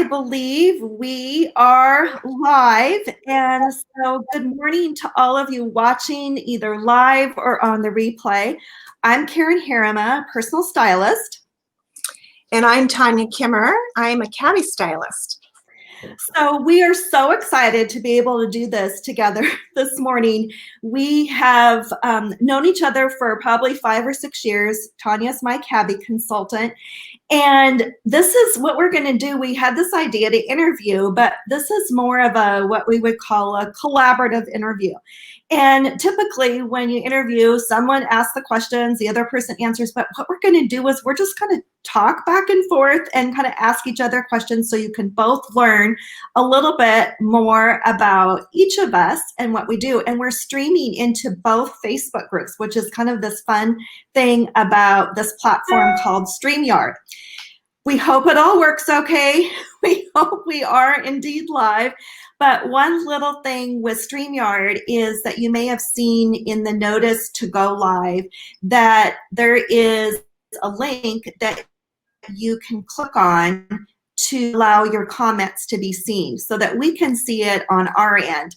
believe we are live. And so good morning to all of you watching either live or on the replay. I'm Karen Herrema, personal stylist. And I'm Tanya Kimmer. I'm a caddy stylist. So we are so excited to be able to do this together this morning. We have known each other for probably 5 or 6 years. Tanya's my cabbie consultant. And this is what we're going to do. We had this idea to interview, but this is more of a what we would call a collaborative interview. And typically when you interview, someone asks the questions, the other person answers, but what we're going to do is we're just going to talk back and forth and kind of ask each other questions so you can both learn a little bit more about each of us and what we do. And we're streaming into both Facebook groups, which is kind of this fun thing about this platform called StreamYard. We hope it all works okay. We hope we are indeed live. But one little thing with StreamYard is that you may have seen in the notice to go live that there is a link that you can click on to allow your comments to be seen so that we can see it on our end.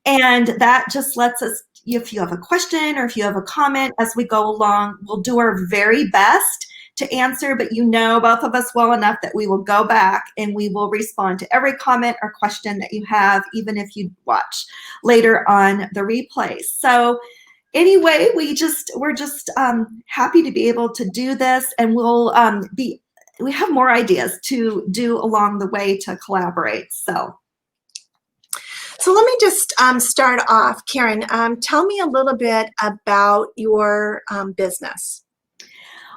And that just lets us, if you have a question or if you have a comment as we go along, we'll do our very best to answer, but you know both of us well enough that we will go back and we will respond to every comment or question that you have, even if you watch later on the replay. So anyway, we're just happy to be able to do this, and we have more ideas to do along the way to collaborate. So let me just start off. Karen, tell me a little bit about your business.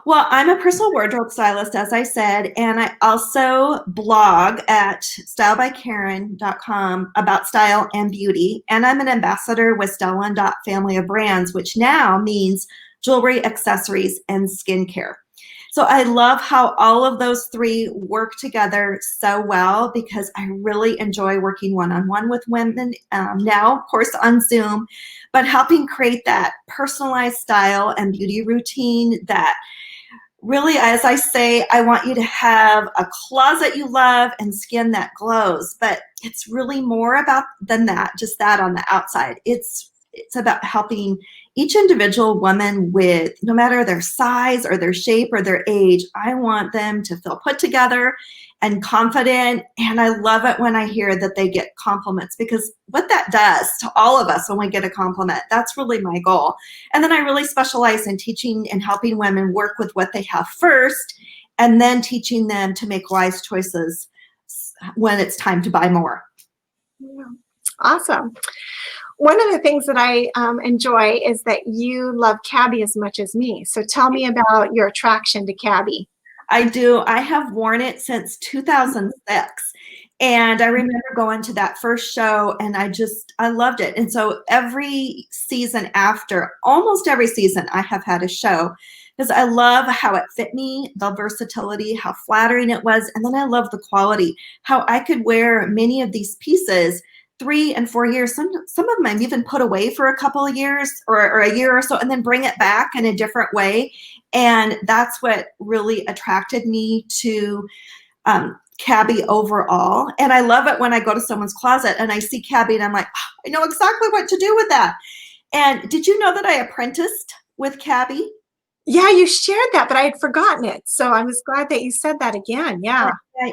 Well, I'm a personal wardrobe stylist, as I said, and I also blog at stylebykaren.com about style and beauty, and I'm an ambassador with Stella & Family of Brands, which now means jewelry, accessories, and skincare. So I love how all of those three work together so well because I really enjoy working one-on-one with women, now, of course, on Zoom, but helping create that personalized style and beauty routine that really, as I say, I want you to have a closet you love and skin that glows, but it's really more about than that, just that on the outside. It's about helping each individual woman with, no matter their size or their shape or their age, I want them to feel put together and confident. And I love it when I hear that they get compliments, because what that does to all of us when we get a compliment, that's really my goal. And then I really specialize in teaching and helping women work with what they have first, and then teaching them to make wise choices when it's time to buy more. Yeah. Awesome. One of the things that I enjoy is that you love cabbie as much as me. So tell me about your attraction to cabbie. I do. I have worn it since 2006. And I remember going to that first show and I loved it. And so every season after, almost every season, I have had a show because I love how it fit me, the versatility, how flattering it was. And then I love the quality, how I could wear many of these pieces 3 and 4 years. Some of them I've even put away for a couple of years or a year or so, and then bring it back in a different way. And that's what really attracted me to cabbie overall. And I love it when I go to someone's closet and I see cabbie and I'm like, oh, I know exactly what to do with that. And did you know that I apprenticed with cabbie? Yeah, you shared that, but I had forgotten it. So I was glad that you said that again. Yeah.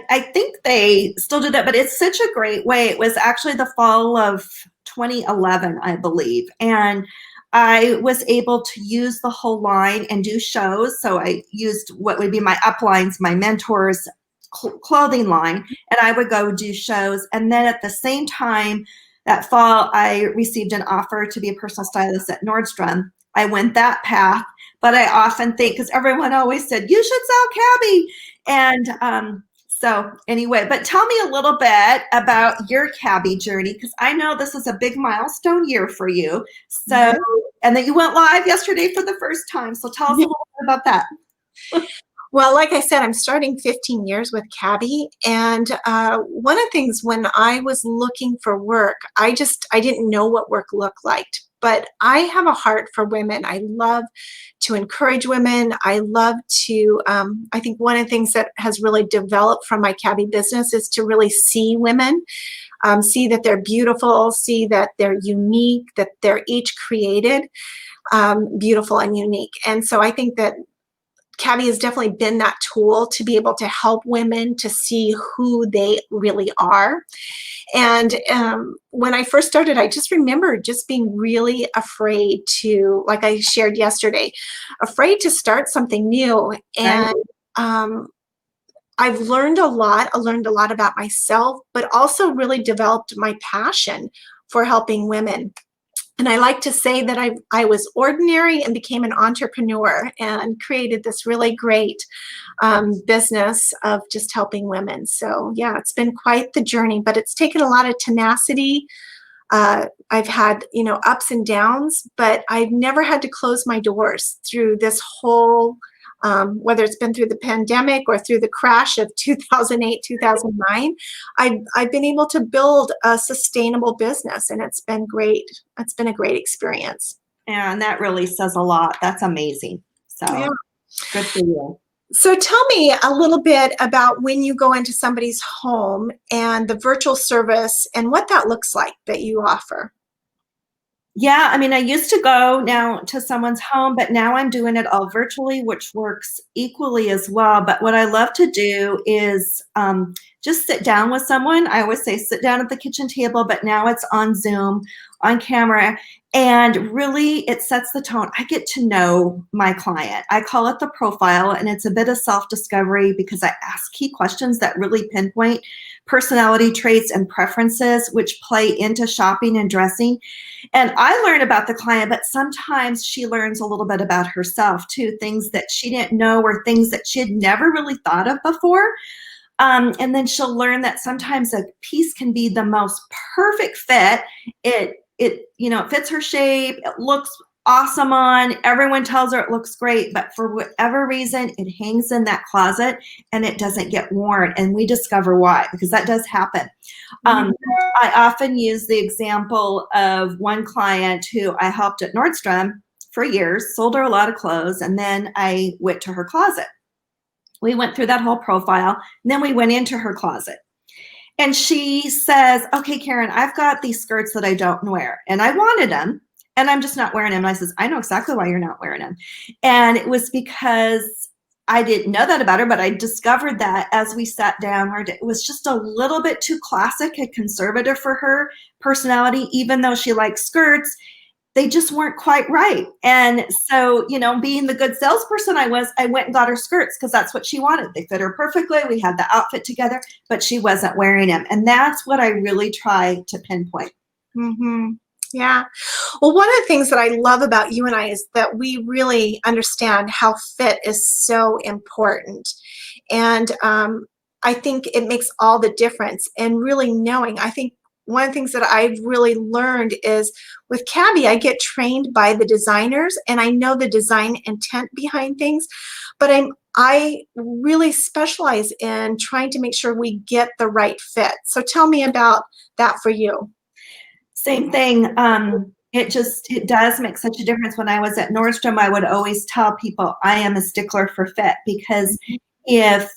I think they still do that, but it's such a great way. It was actually the fall of 2011, I believe. And I was able to use the whole line and do shows. So I used what would be my uplines, my mentors' clothing line, and I would go do shows. And then at the same time, that fall, I received an offer to be a personal stylist at Nordstrom. I went that path, but I often think, because everyone always said, you should sell cabbie. And so anyway, but tell me a little bit about your cabbie journey, because I know this is a big milestone year for you. So, and that you went live yesterday for the first time. So tell us a little bit about that. Well, like I said, I'm starting 15 years with cabbie. And one of the things when I was looking for work, I didn't know what work looked like. but I have a heart for women. I love to encourage women. I love to, I think one of the things that has really developed from my cabbie business is to really see women, see that they're beautiful, see that they're unique, that they're each created beautiful and unique. And so I think that cabbie has definitely been that tool to be able to help women to see who they really are. And when I first started, I just remember just being really afraid to, like I shared yesterday, afraid to start something new. Right. And I've learned a lot. I learned a lot about myself, but also really developed my passion for helping women. And I like to say that I was ordinary and became an entrepreneur and created this really great business of just helping women. So yeah, it's been quite the journey, but it's taken a lot of tenacity. I've had, ups and downs, but I've never had to close my doors through this whole, whether it's been through the pandemic or through the crash of 2008, 2009, I've been able to build a sustainable business, and it's been great. It's been a great experience. And that really says a lot. That's amazing. So Yeah. good for you. So tell me a little bit about when you go into somebody's home and the virtual service and what that looks like that you offer. Yeah, I mean, I used to go now to someone's home, but now I'm doing it all virtually, which works equally as well. But what I love to do is just sit down with someone. I always say sit down at the kitchen table, but now it's on Zoom, on camera, and really it sets the tone. I get to know my client. I call it the profile, and it's a bit of self-discovery because I ask key questions that really pinpoint personality traits and preferences, which play into shopping and dressing. And I learn about the client, but sometimes she learns a little bit about herself too, things that she didn't know or things that she had never really thought of before. And then she'll learn that sometimes a piece can be the most perfect fit. It fits her shape. It looks awesome on. Everyone tells her it looks great, but for whatever reason, it hangs in that closet and it doesn't get worn. And we discover why, because that does happen. I often use the example of one client who I helped at Nordstrom for years, sold her a lot of clothes, and then I went to her closet. We went through that whole profile, and then we went into her closet. And she says, okay, Karen, I've got these skirts that I don't wear, and I wanted them, and I'm just not wearing them. And I says, I know exactly why you're not wearing them. And it was because I didn't know that about her, but I discovered that as we sat down, it was just a little bit too classic and conservative for her personality, even though she likes skirts. They just weren't quite right. And so, being the good salesperson I was, I went and got her skirts because that's what she wanted. They fit her perfectly. We had the outfit together, but she wasn't wearing them. And that's what I really try to pinpoint. Mm-hmm. Yeah. Well, one of the things that I love about you and I is that we really understand how fit is so important. And I think it makes all the difference. And really knowing, I think one of the things that I've really learned is with cabbie, I get trained by the designers and I know the design intent behind things, but I really specialize in trying to make sure we get the right fit. So tell me about that for you. Same thing. It does make such a difference. When I was at Nordstrom, I would always tell people I am a stickler for fit, because if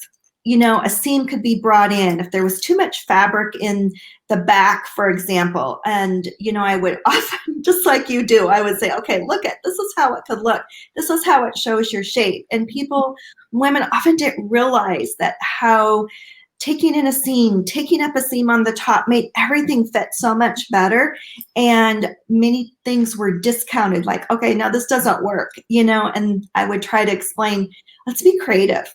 a seam could be brought in, if there was too much fabric in the back, for example, and I would often, just like you do, I would say, okay, this is how it could look. This is how it shows your shape. And women often didn't realize that how taking up a seam on the top made everything fit so much better. And many things were discounted, like, okay, now this doesn't work, and I would try to explain, let's be creative.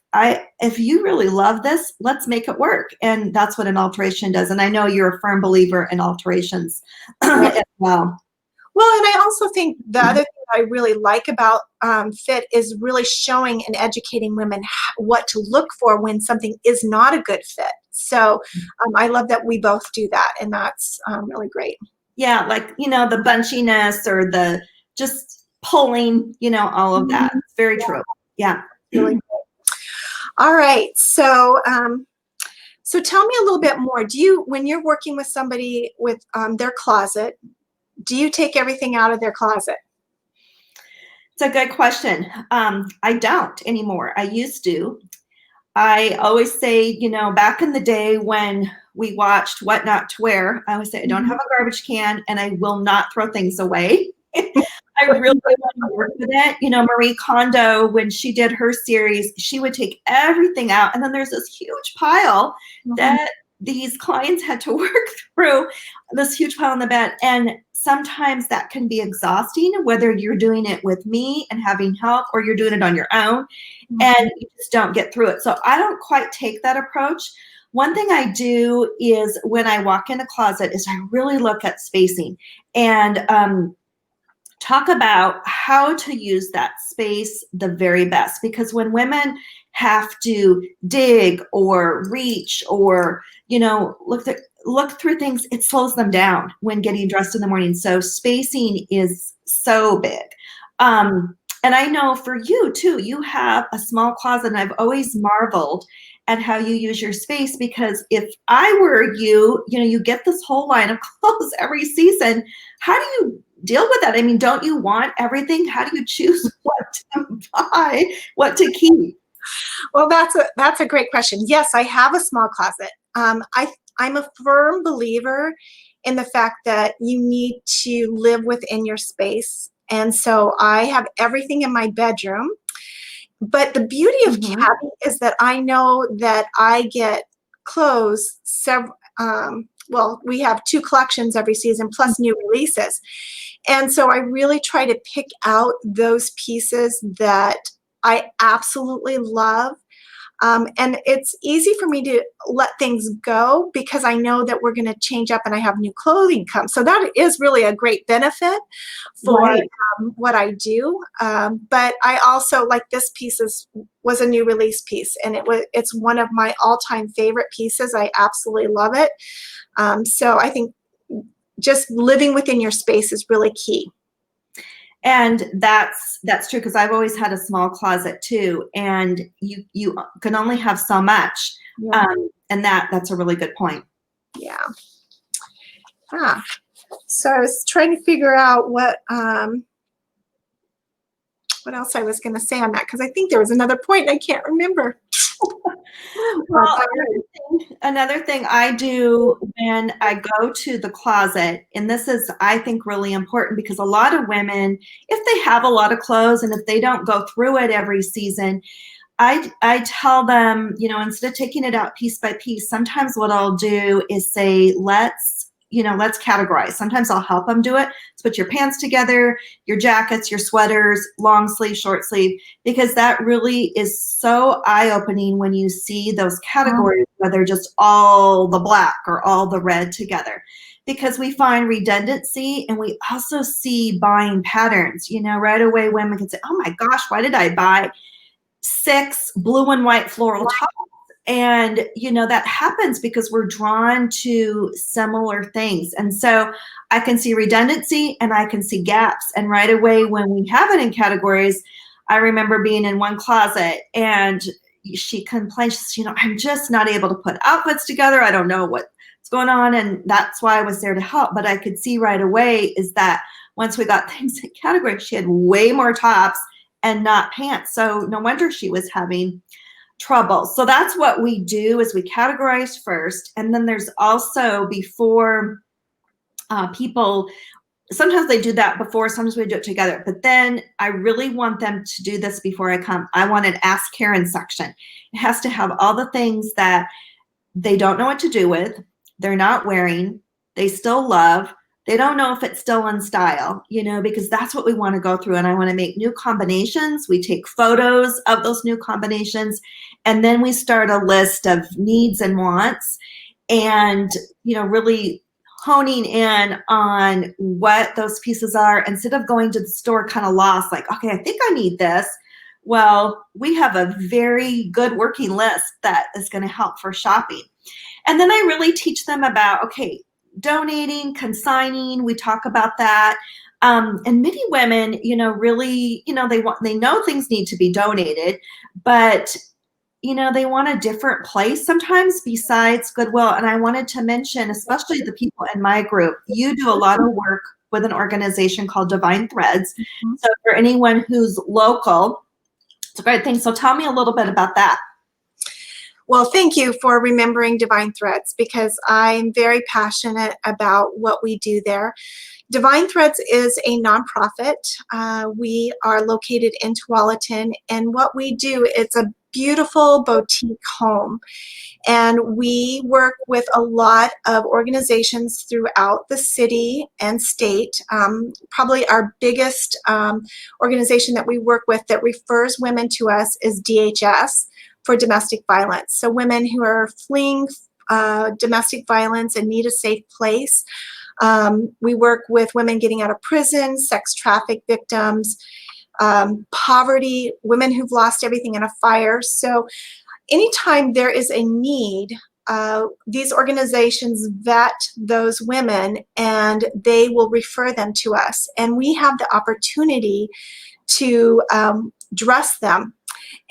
If you really love this, let's make it work. And that's what an alteration does. And I know you're a firm believer in alterations as well. Well, and I also think the other thing I really like about fit is really showing and educating women what to look for when something is not a good fit. So I love that we both do that, and that's really great. Yeah, like, the bunchiness or the just pulling, all of that. It's very true. Yeah. Really great. All right. So so tell me a little bit more. When you're working with somebody with their closet, do you take everything out of their closet? It's a good question. I don't anymore. I used to. I always say, back in the day when we watched What Not to Wear, I always say, I don't have a garbage can and I will not throw things away. I really want to work with it. Marie Kondo, when she did her series, she would take everything out. And then there's this huge pile that these clients had to work through, this huge pile in the bed. And sometimes that can be exhausting, whether you're doing it with me and having help or you're doing it on your own and you just don't get through it. So I don't quite take that approach. One thing I do is when I walk in a closet is I really look at spacing and talk about how to use that space the very best. Because when women have to dig or reach or, look through things, it slows them down when getting dressed in the morning. So spacing is so big. And I know for you too, you have a small closet, and I've always marveled at how you use your space, because if I were you, you get this whole line of clothes every season. How do you deal with that? I mean, don't you want everything? How do you choose what to buy, what to keep? Well, that's a great question. Yes, I have a small closet. I'm a firm believer in the fact that you need to live within your space. And so I have everything in my bedroom. But the beauty of Cabby is that I know that I get clothes we have 2 collections every season plus new releases. And so I really try to pick out those pieces that I absolutely love. And it's easy for me to let things go because I know that we're going to change up and I have new clothing come. So that is really a great benefit for what I do. But I also, like, this piece was a new release piece, and it's one of my all-time favorite pieces. I absolutely love it. So I think just living within your space is really key. And that's true, because I've always had a small closet too, and you can only have so much. And that's a really good point. Yeah. So I was trying to figure out what else I was going to say on that, because I think there was another point and I can't remember. Well, another thing I do when I go to the closet, and this is, I think, really important, because a lot of women, if they have a lot of clothes and if they don't go through it every season, I tell them, instead of taking it out piece by piece, sometimes what I'll do is say, let's categorize. Sometimes I'll help them do it. Let's put your pants together, your jackets, your sweaters, long sleeve, short sleeve, because that really is so eye-opening when you see those categories, whether just all the black or all the red together, because we find redundancy, and we also see buying patterns. Right away women can say, oh my gosh, why did I buy 6 blue and white floral tops? And, that happens because we're drawn to similar things. And so I can see redundancy and I can see gaps. And right away, when we have it in categories, I remember being in one closet and she complained, she says, I'm just not able to put outfits together. I don't know what's going on. And that's why I was there to help. But I could see right away is that once we got things in categories, she had way more tops and not pants. So no wonder she was having trouble. So that's what we do, is we categorize first. And then there's also, before people, sometimes they do that before, sometimes we do it together. But then I really want them to do this before I come. I want an Ask Karen section. It has to have all the things that they don't know what to do with, they're not wearing, they still love, they don't know if it's still in style, because that's what we want to go through. And I want to make new combinations. We take photos of those new combinations, and then we start a list of needs and wants, and, really honing in on what those pieces are, instead of going to the store kind of lost, like, okay, I think I need this. Well, we have a very good working list that is going to help for shopping. And then I really teach them about, okay, donating, consigning, we talk about that. And many women, really, they know things need to be donated, but, they want a different place sometimes besides Goodwill. And I wanted to mention, especially the people in my group, you do a lot of work with an organization called Divine Threads. So for anyone who's local, it's a great thing. So tell me a little bit about that. Well, thank you for remembering Divine Threads, because I'm very passionate about what we do there. Divine Threads is a nonprofit. We are located in Tualatin, and what we do, it's a beautiful boutique home. And we work with a lot of organizations throughout the city and state. Probably our biggest organization that we work with that refers women to us is DHS for domestic violence. So women who are fleeing domestic violence and need a safe place. We work with women getting out of prison, sex traffic victims, poverty, women who've lost everything in a fire. So anytime there is a need, these organizations vet those women and they will refer them to us. And we have the opportunity to dress them.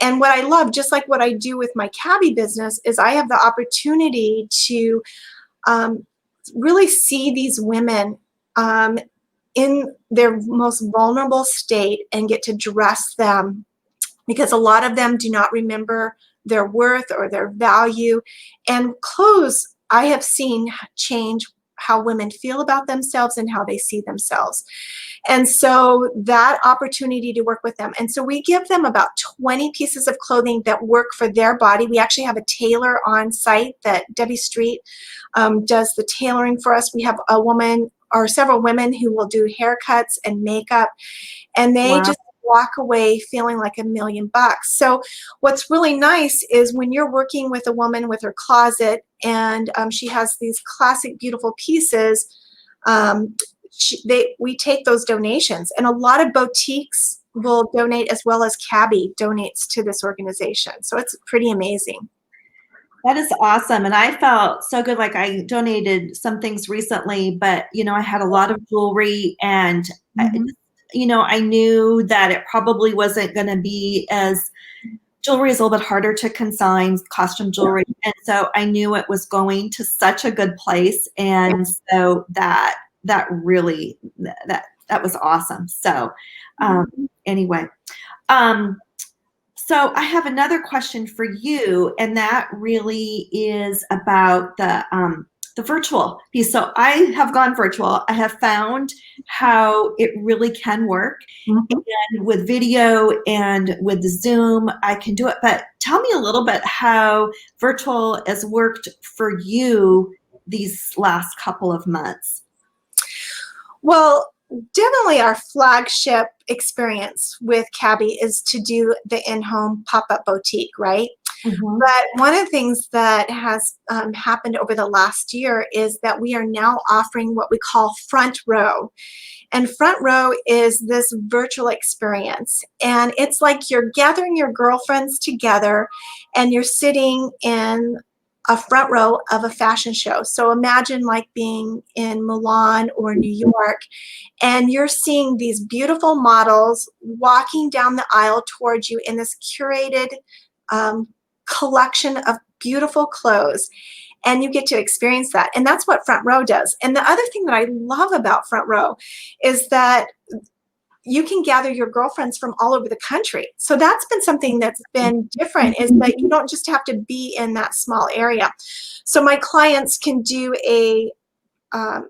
And what I love, just like what I do with my cabbie business, is I have the opportunity to really see these women in their most vulnerable state and get to dress them, because a lot of them do not remember their worth or their value. And clothes, I have seen change how women feel about themselves and how they see themselves. And so that opportunity to work with them. And so we give them about 20 pieces of clothing that work for their body. We actually have a tailor on site, that Debbie Street does the tailoring for us. We have a woman or several women who will do haircuts and makeup, and they just walk away feeling like $1,000,000. So what's really nice is when you're working with a woman with her closet and she has these classic, beautiful pieces, we take those donations, and a lot of boutiques will donate, as well as Cabbie donates to this organization. So it's pretty amazing. That is awesome. And I felt so good. Like, I donated some things recently, but, I had a lot of jewelry, and I knew that it probably wasn't going to be as, jewelry is a little bit harder to consign, costume jewelry. And so I knew it was going to such a good place. And so that really, that was awesome. So anyway, so I have another question for you, and that really is about the virtual piece. So I have gone virtual. I have found how it really can work. And with video and with Zoom, I can do it. But tell me a little bit how virtual has worked for you these last couple of months. Well, definitely our flagship experience with Cabbie is to do the in-home pop-up boutique, right? But one of the things that has happened over the last year is that we are now offering what we call Front Row. And Front Row is this virtual experience. And it's like you're gathering your girlfriends together and you're sitting in a front row of a fashion show. So imagine like being in Milan or New York, and you're seeing these beautiful models walking down the aisle towards you in this curated collection of beautiful clothes, and you get to experience that. And that's what Front Row does. And the other thing that I love about Front Row is that you can gather your girlfriends from all over the country. So that's been something that's been different, is that you don't just have to be in that small area. So my clients can do a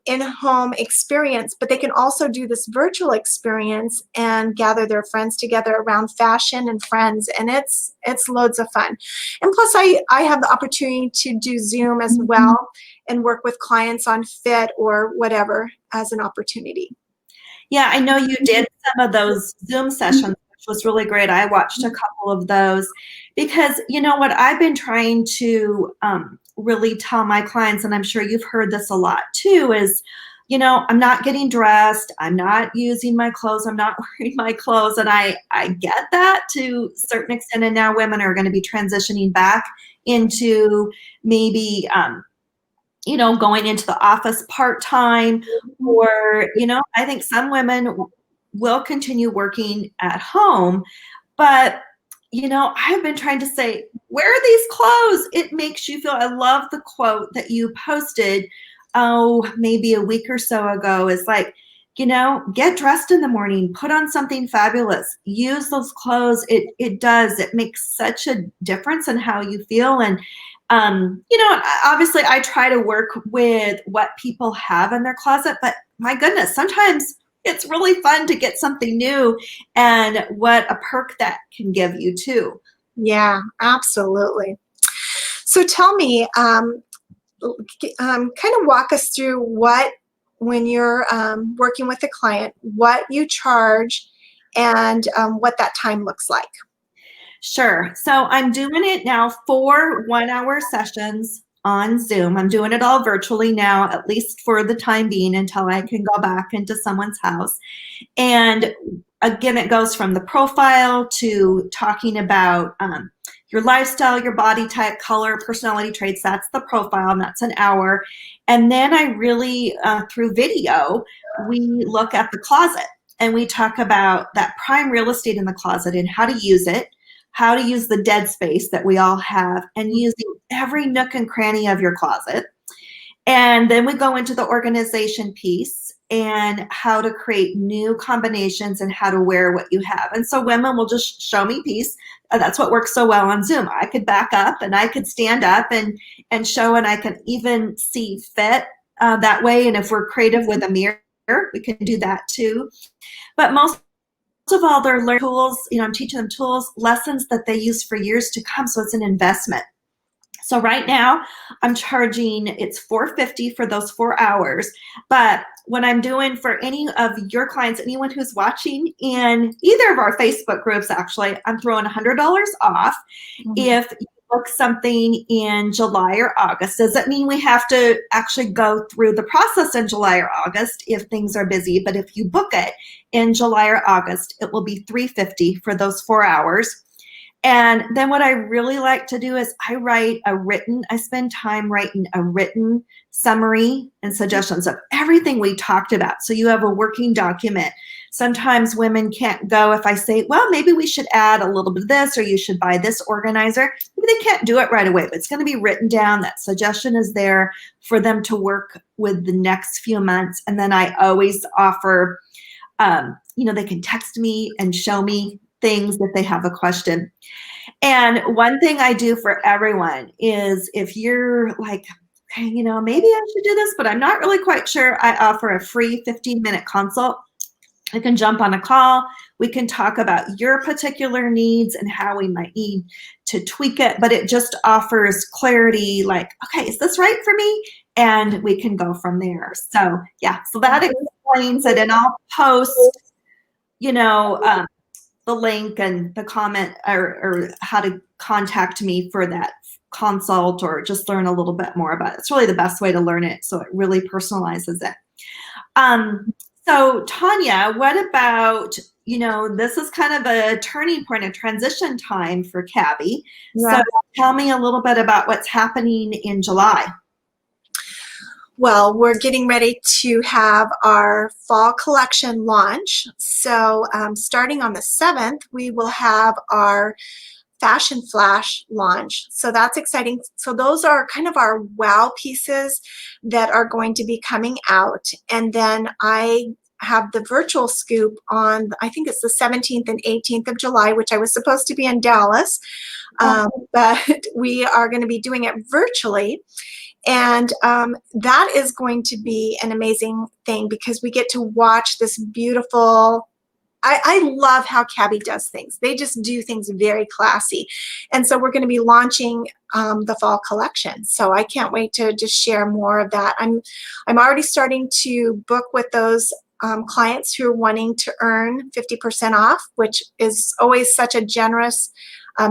in-home experience, but they can also do this virtual experience and gather their friends together around fashion and friends, and it's loads of fun. And plus, I have the opportunity to do Zoom as well and work with clients on fit or whatever as an opportunity. Yeah, I know you did some of those Zoom sessions, which was really great. I watched a couple of those because, what I've been trying to really tell my clients, and I'm sure you've heard this a lot too, is, I'm not getting dressed. I'm not using my clothes. I'm not wearing my clothes. And I get that to a certain extent. And now women are going to be transitioning back into maybe, going into the office part-time, or, I think some women will continue working at home, but, I've been trying to say, wear these clothes. It makes you feel, I love the quote that you posted, maybe a week or so ago, is like, get dressed in the morning, put on something fabulous, use those clothes. It makes such a difference in how you feel. And, obviously I try to work with what people have in their closet, but my goodness, sometimes it's really fun to get something new and what a perk that can give you too. Yeah, absolutely. So tell me, kind of walk us through when you're working with a client, what you charge and what that time looks like. Sure. So I'm doing it now, 4 1-hour sessions on Zoom. I'm doing it all virtually now, at least for the time being, until I can go back into someone's house. And again, it goes from the profile to talking about your lifestyle, your body type, color, personality traits. That's the profile, and that's an hour. And then I really, through video, we look at the closet and we talk about that prime real estate in the closet and how to use it, how to use the dead space that we all have, and using every nook and cranny of your closet. And then we go into the organization piece and how to create new combinations and how to wear what you have. And so women will just show me piece. That's what works so well on Zoom. I could back up and I could stand up and show, and I can even see fit that way. And if we're creative with a mirror, we can do that too. But most of all, they're learning tools. I'm teaching them tools, lessons that they use for years to come. So it's an investment. So right now I'm charging, it's $450 for those 4 hours. But what I'm doing for any of your clients, anyone who's watching in either of our Facebook groups, actually, I'm throwing $100 off. If you book something in July or August. Does that mean we have to actually go through the process in July or August if things are busy? But if you book it in July or August, it will be $350 for those 4 hours. And then what I really like to do is I spend time writing a written summary and suggestions of everything we talked about. So you have a working document. Sometimes women can't go if I say, well, maybe we should add a little bit of this, or you should buy this organizer. Maybe they can't do it right away, but it's going to be written down. That suggestion is there for them to work with the next few months. And then I always offer, they can text me and show me things if they have a question. And one thing I do for everyone is if you're like, okay, maybe I should do this, but I'm not really quite sure, I offer a free 15-minute consult. I can jump on a call. We can talk about your particular needs and how we might need to tweak it, but it just offers clarity, like, okay, is this right for me? And we can go from there. So yeah, so that explains it. And I'll post, the link and the comment or how to contact me for that consult, or just learn a little bit more about it. It's really the best way to learn it. So it really personalizes it. So Tanya, what about, this is kind of a turning point, a transition time for Cabby. Yeah. So tell me a little bit about what's happening in July. Well, we're getting ready to have our fall collection launch. So starting on the 7th, we will have our fashion flash launch. So that's exciting. So those are kind of our wow pieces that are going to be coming out. And then I have the virtual scoop on, I think it's the 17th and 18th of July, which I was supposed to be in Dallas, but we are going to be doing it virtually. And that is going to be an amazing thing because we get to watch this beautiful, I love how Cabby does things. They just do things very classy. And so we're going to be launching the fall collection. So I can't wait to just share more of that. I'm already starting to book with those clients who are wanting to earn 50% off, which is always such a generous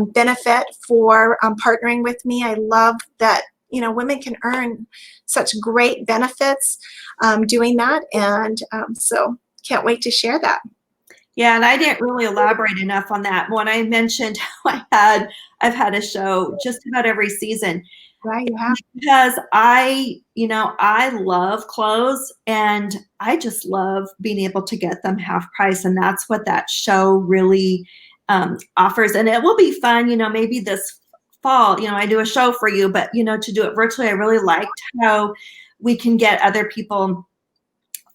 benefit for partnering with me. I love that women can earn such great benefits doing that. And so can't wait to share that. Yeah, and I didn't really elaborate enough on that. When I mentioned how I've had a show just about every season. Right, you have. Because I love clothes, and I just love being able to get them half price. And that's what that show really offers. And it will be fun, maybe this fall, I do a show for you, but to do it virtually, I really liked how we can get other people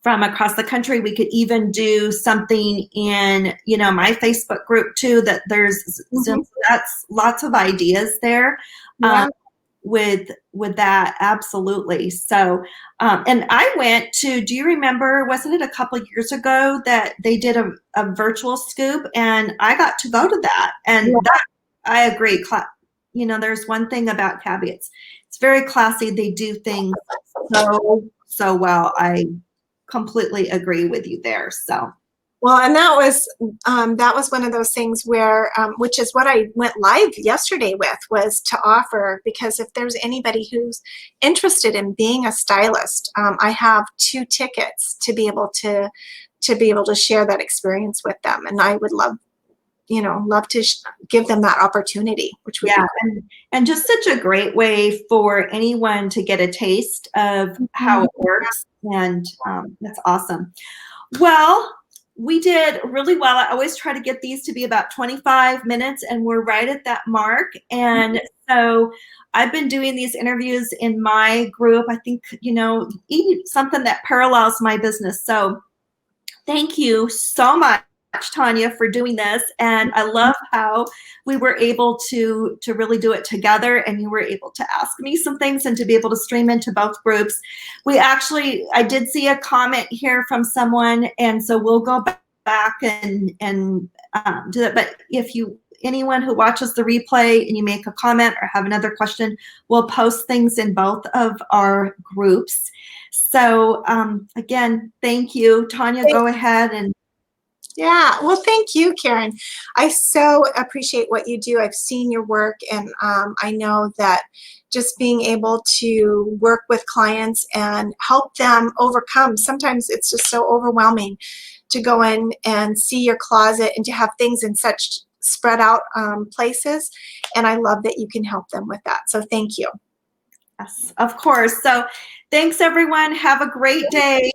from across the country. We could even do something in, my Facebook group too, that there's, so that's lots of ideas there. Yeah. With that, absolutely. So, and I went to, do you remember, wasn't it a couple of years ago that they did a virtual scoop, and I got to go to that, and that, I agree. There's one thing about Cabby, it's very classy. They do things so well. I completely agree with you there. So. Well, and that was one of those things where, which is what I went live yesterday with, was to offer, because if there's anybody who's interested in being a stylist, I have 2 tickets to be able to share that experience with them, and I would love to give them that opportunity, which would be great. And just such a great way for anyone to get a taste of how it works, and that's awesome. Well, we did really well. I always try to get these to be about 25 minutes, and we're right at that mark. And so I've been doing these interviews in my group, I think, even something that parallels my business. So thank you so much, Tanya, for doing this. And I love how we were able to really do it together, and you were able to ask me some things and to be able to stream into both groups. I did see a comment here from someone, and so we'll go back and do that. But if anyone who watches the replay and you make a comment or have another question, we'll post things in both of our groups. So again, thank you. Tanya, go ahead. And yeah, well, thank you, Karen. I so appreciate what you do. I've seen your work, and I know that just being able to work with clients and help them overcome, sometimes it's just so overwhelming to go in and see your closet and to have things in such spread out places, and I love that you can help them with that. So thank you. Yes, of course. So thanks, everyone. Have a great day.